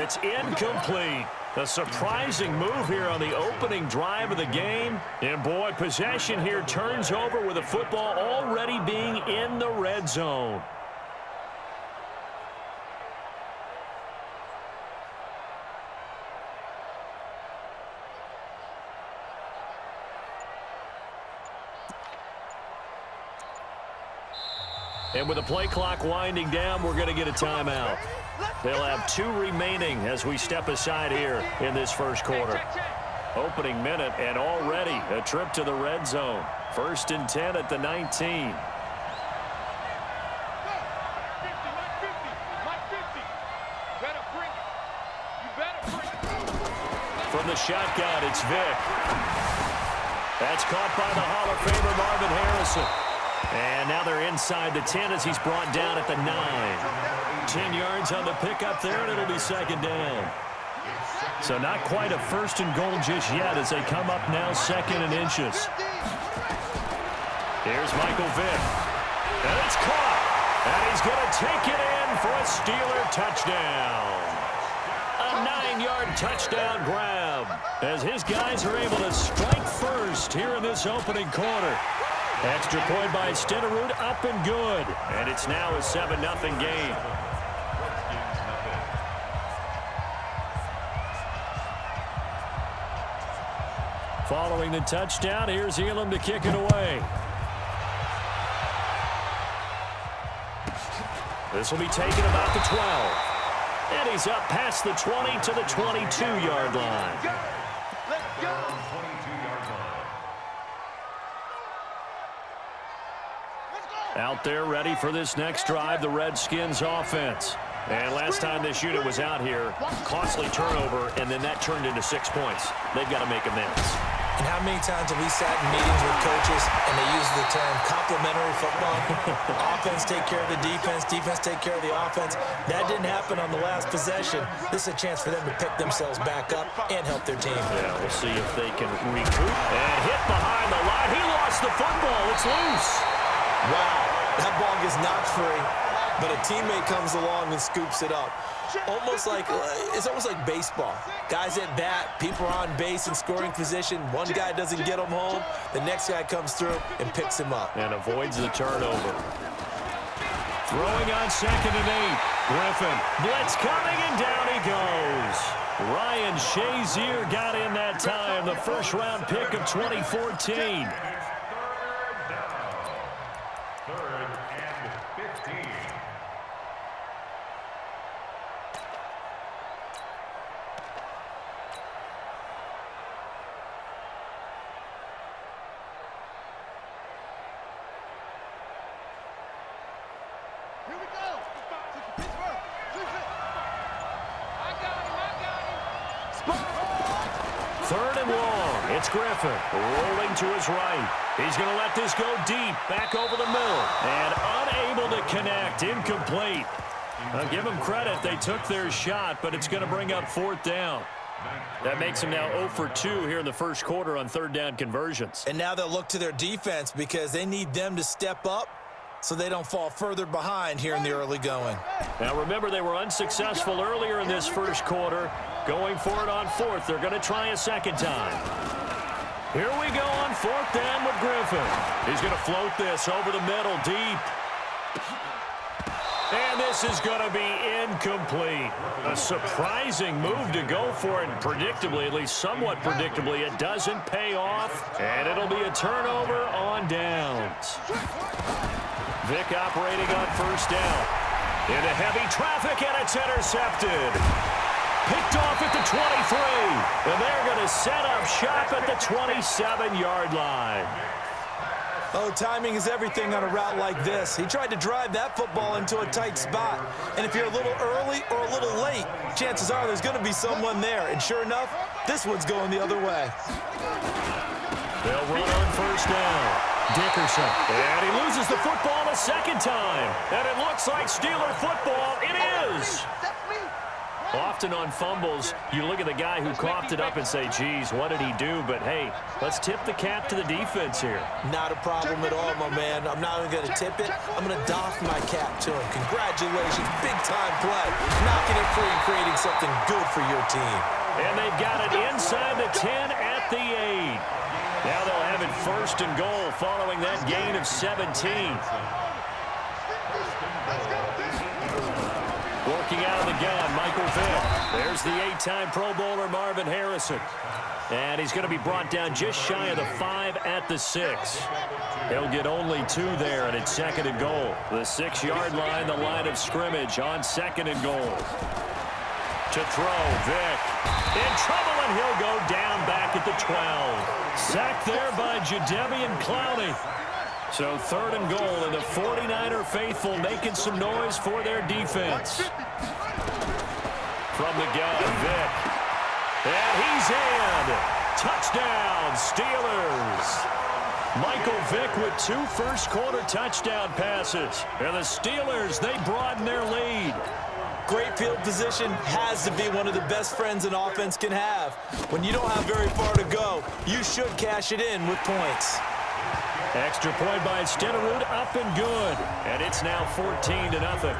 It's incomplete. A surprising move here on the opening drive of the game. And, boy, possession here turns over with the football already being in the red zone. And with the play clock winding down, we're going to get a timeout. They'll have 2 remaining as we step aside here in this first quarter. Opening minute and already a trip to the red zone. 1st and 10 at the 19. From the shotgun, it's Vick. That's caught by the Hall of Famer Marvin Harrison. And now they're inside the 10 as he's brought down at the 9. 10 yards on the pickup there, and it'll be 2nd down. So not quite a 1st and goal just yet as they come up now 2nd and inches. Here's Michael Vick. And it's caught. And he's going to take it in for a Steeler touchdown. A 9-yard touchdown grab as his guys are able to strike first here in this opening quarter. Extra point by Stenerud, up and good. And it's now a 7-0 game. Following the touchdown, here's Elam to kick it away. This will be taken about the 12. And he's up past the 20 to the 22-yard line. Let's go. Out there ready for this next drive, the Redskins offense. And last time this unit was out here, costly turnover, and then that turned into 6 points. They've got to make amends. And how many times have we sat in meetings with coaches and they use the term complementary football? Offense take care of the defense, defense take care of the offense. That didn't happen on the last possession. This is a chance for them to pick themselves back up and help their team. Yeah, we'll see if they can recoup. And hit behind the line. He lost the football. It's loose. Wow, that ball gets knocked free, but a teammate comes along and scoops it up. It's almost like baseball. Guys at bat, people are on base in scoring position. One guy doesn't get him home. The next guy comes through and picks him up. And avoids the turnover. Throwing on 2nd and 8. Griffin. Blitz coming, and down he goes. Ryan Shazier got in that time. The first-round pick of 2014. Here we go. Pittsburgh. I got him. 3rd and long. It's Griffin rolling to his right. He's going to let this go deep, back over the middle, and unable to connect, incomplete. I'll give them credit. They took their shot, but it's going to bring up 4th down. That makes them now 0 for 2 here in the first quarter on 3rd down conversions. And now they'll look to their defense because they need them to step up so they don't fall further behind here in the early going. Now remember, they were unsuccessful earlier in this first quarter. Going for it on 4th. They're going to try a 2nd time. Here we go on 4th down with Griffin. He's going to float this over the middle deep. And this is going to be incomplete. A surprising move to go for it, and predictably, at least somewhat predictably, it doesn't pay off, and it'll be a turnover on downs. Vick operating on 1st down. Into heavy traffic, and it's intercepted. Picked off at the 23, and they're going to set up shop at the 27-yard line. Oh, timing is everything on a route like this. He tried to drive that football into a tight spot. And if you're a little early or a little late, chances are there's going to be someone there. And sure enough, this one's going the other way. They'll run on 1st down. Dickerson. And he loses the football a 2nd time. And it looks like Steeler football. It is. Often on fumbles, you look at the guy who coughed it up and say, geez, what did he do? But, hey, let's tip the cap to the defense here. Not a problem at all, my man. I'm not even going to tip it. I'm going to doff my cap to him. Congratulations. Big-time play. Knocking it hopefully creating something good for your team. And they've got it inside the 10 at the 8. Now they'll have it first and goal following that gain of 17. Working out of the gun, Michael Vick. There's the 8-time Pro Bowler Marvin Harrison. And he's going to be brought down just shy of the 5 at the 6. He'll get only 2 there, and it's second and goal. The 6-yard line, the line of scrimmage on second and goal. To throw, Vick. In trouble, and he'll go down back at the 12. Sacked there by Jadeveon Clowney. So third and goal, and the 49er faithful making some noise for their defense. From the gun, Vick. And he's in. Touchdown, Steelers. Michael Vick with 2 first-quarter touchdown passes. And the Steelers, they broaden their lead. Great field position has to be one of the best friends an offense can have. When you don't have very far to go, you should cash it in with points. Extra point by Stenerud, up and good. And it's now 14-0.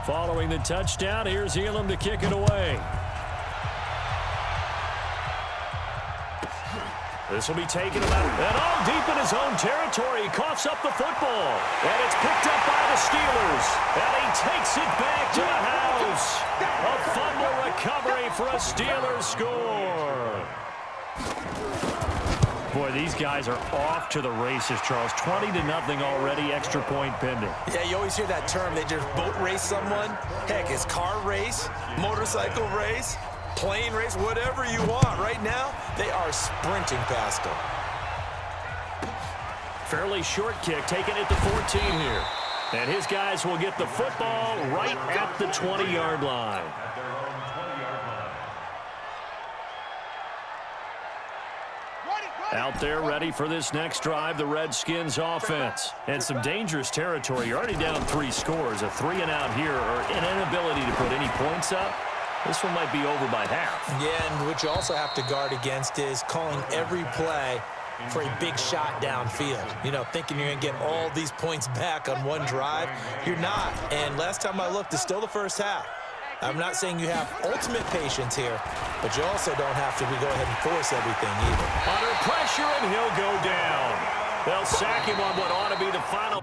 Following the touchdown, here's Elam to kick it away. This will be taken about, and all deep in his own territory. He coughs up the football. And it's picked up by the Steelers. And he takes it back to the house. A fumble recovery for a Steelers score. Boy, these guys are off to the races, Charles. 20-0 already, extra point pending. Yeah, you always hear that term. They just boat race someone. Heck, it's car race, motorcycle race, plane race, whatever you want. Right now, they are sprinting past them. Fairly short kick, taken at the 14 here. And his guys will get the football right at the 20-yard line. Out there ready for this next drive, the Redskins offense. And some dangerous territory. You're already down 3 scores. A 3-and-out here, or an inability to put any points up. This one might be over by half. Yeah, and what you also have to guard against is calling every play for a big shot downfield. You know, thinking you're going to get all these points back on one drive. You're not. And last time I looked, it's still the first half. I'm not saying you have ultimate patience here, but you also don't have to go ahead and force everything either. Under pressure, and he'll go down. They'll sack him on what ought to be the final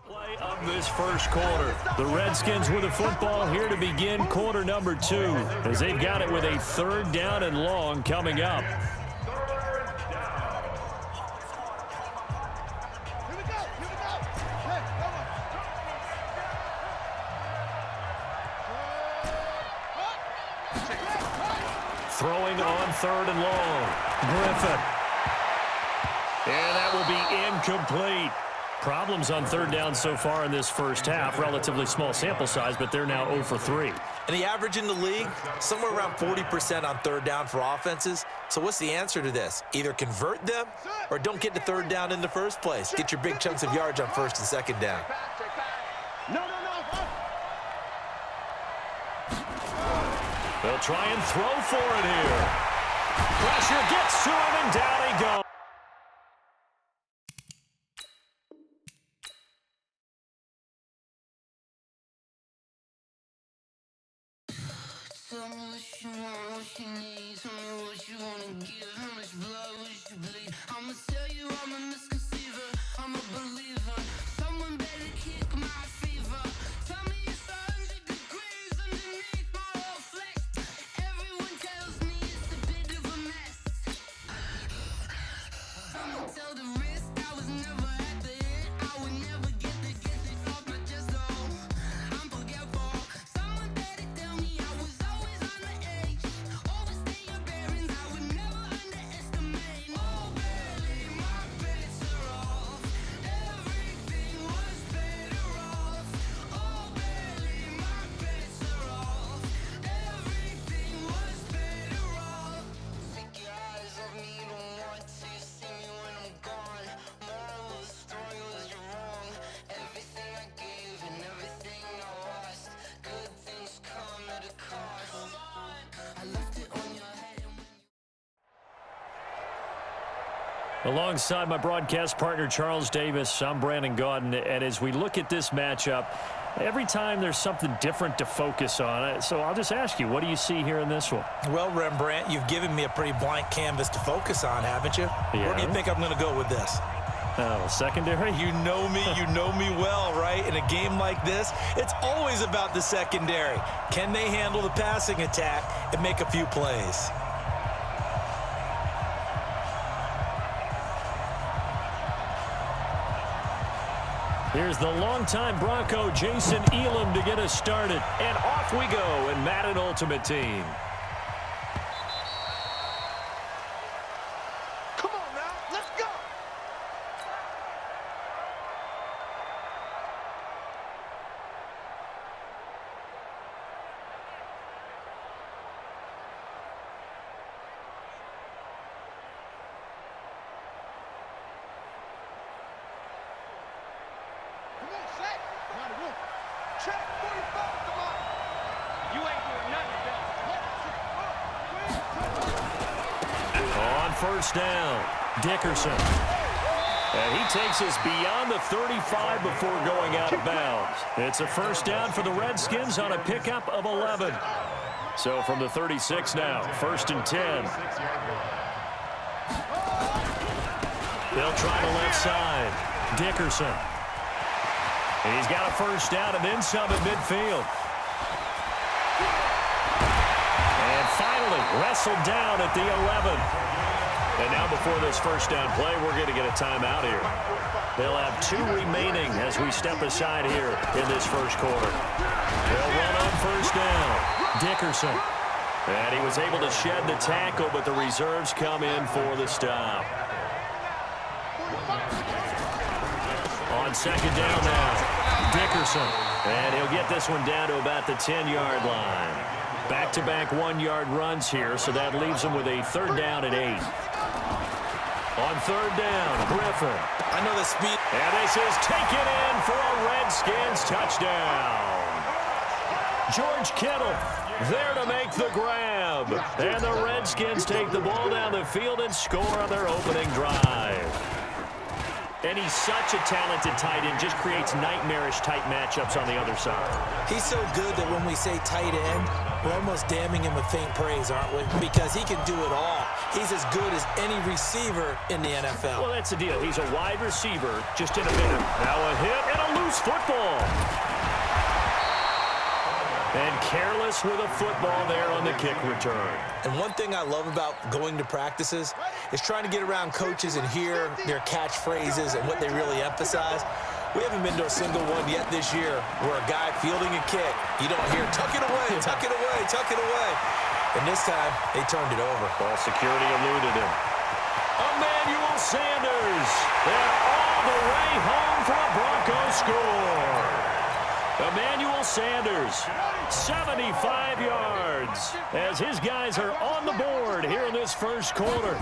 play of this first quarter. The Redskins with the football here to begin quarter number 2, as they've got it with a 3rd down and long coming up. Throwing on 3rd and long. Griffin. And that will be incomplete. Problems on 3rd down so far in this first half. Relatively small sample size, but they're now 0 for 3. And the average in the league, somewhere around 40% on 3rd down for offenses. So what's the answer to this? Either convert them or don't get to 3rd down in the first place. Get your big chunks of yards on 1st and 2nd down. They'll try and throw for it here. Pressure gets to him, and down he goes. Tell me what you want, what you need. Tell me what you wanna give. How much blood would you bleed? I'ma tell you I'm a misconceiver. I'm a believer. Someone better kick my fever. Tell me it's 100 degrees underneath my whole flesh. Everyone tells me it's a bit of a mess. I'ma tell the risk I was never at the end. I would never get it off my chest. Oh, I'm forgetful. Someone better tell me I was always on the edge. Overstay your bearings, I would never underestimate. Oh, barely, my bets are off. Every Alongside my broadcast partner, Charles Davis, I'm Brandon Gaudin. And as we look at this matchup, every time there's something different to focus on. So I'll just ask you, what do you see here in this one? Well, Rembrandt, you've given me a pretty blank canvas to focus on, haven't you? Yeah. Where do you think I'm going to go with this? Secondary? You know me well, right? In a game like this, it's always about the secondary. Can they handle the passing attack and make a few plays? Here's the longtime Bronco, Jason Elam, to get us started. And off we go in Madden Ultimate Team. Come on now, let's go. Come on, set. Not a room. Check 45, come on. You ain't doing nothing, On first down, Dickerson. And he takes us beyond the 35 before going out of bounds. It's a first down for the Redskins on a pickup of 11. So from the 36 now, 1st and 10. They'll try the left side. Dickerson. And he's got a first down and then some at midfield. And finally wrestled down at the 11. And now before this first down play, we're going to get a timeout here. They'll have 2 remaining as we step aside here in this first quarter. They'll run on first down. Dickerson. And he was able to shed the tackle, but the reserves come in for the stop. On second down now, Dickerson. And he'll get this one down to about the 10-yard line. Back-to-back 1-yard runs here, so that leaves him with a 3rd down and 8. On 3rd down, Griffin. I know the speed. And this is taken in for a Redskins touchdown. George Kittle there to make the grab. And the Redskins take the ball down the field and score on their opening drive. And he's such a talented tight end, just creates nightmarish-type matchups on the other side. He's so good that when we say tight end, we're almost damning him with faint praise, aren't we? Because he can do it all. He's as good as any receiver in the NFL. Well, that's the deal. He's a wide receiver just in a minute. Now a hit and a loose football. And careless with a football there on the kick return. And one thing I love about going to practices is trying to get around coaches and hear their catchphrases and what they really emphasize. We haven't been to a single one yet this year where a guy fielding a kick, you don't hear, tuck it away, tuck it away, tuck it away. And this time, they turned it over. Ball security eluded him. Emmanuel Sanders. And all the way home for a Broncos score. Emmanuel Sanders, 75 yards, as his guys are on the board here in this first quarter.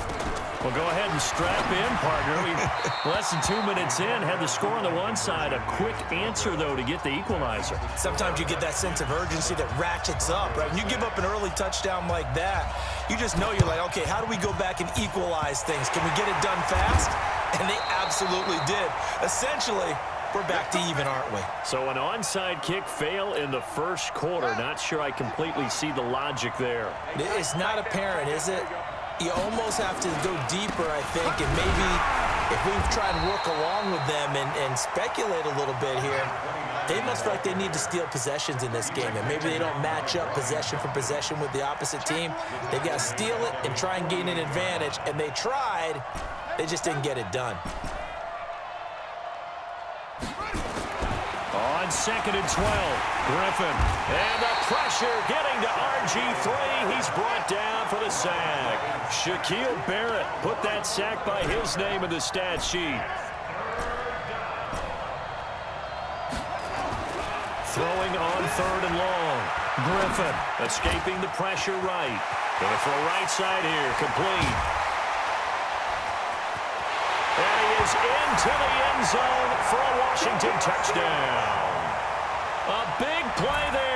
Well, go ahead and strap in, partner. We less than 2 minutes in, had the score on the one side. A quick answer, though, to get the equalizer. Sometimes you get that sense of urgency that ratchets up, right? When you give up an early touchdown like that, you just know you're like, okay, how do we go back and equalize things? Can we get it done fast? And they absolutely did. Essentially, we're back to even, aren't we? So an onside kick fail in the first quarter. Not sure I completely see the logic there. It's not apparent, is it? You almost have to go deeper, I think, and maybe if we try and work along with them and speculate a little bit here, they must feel like they need to steal possessions in this game, and maybe they don't match up possession for possession with the opposite team. They've got to steal it and try and gain an advantage, and they tried. They just didn't get it done. On 2nd and 12, Griffin. And the pressure getting to RG3. He's brought down for the sack. Shaquille Barrett put that sack by his name in the stat sheet. Throwing on 3rd and long. Griffin escaping the pressure right. Gonna throw right side here, complete. And he is into the end zone for a Washington touchdown. A big play there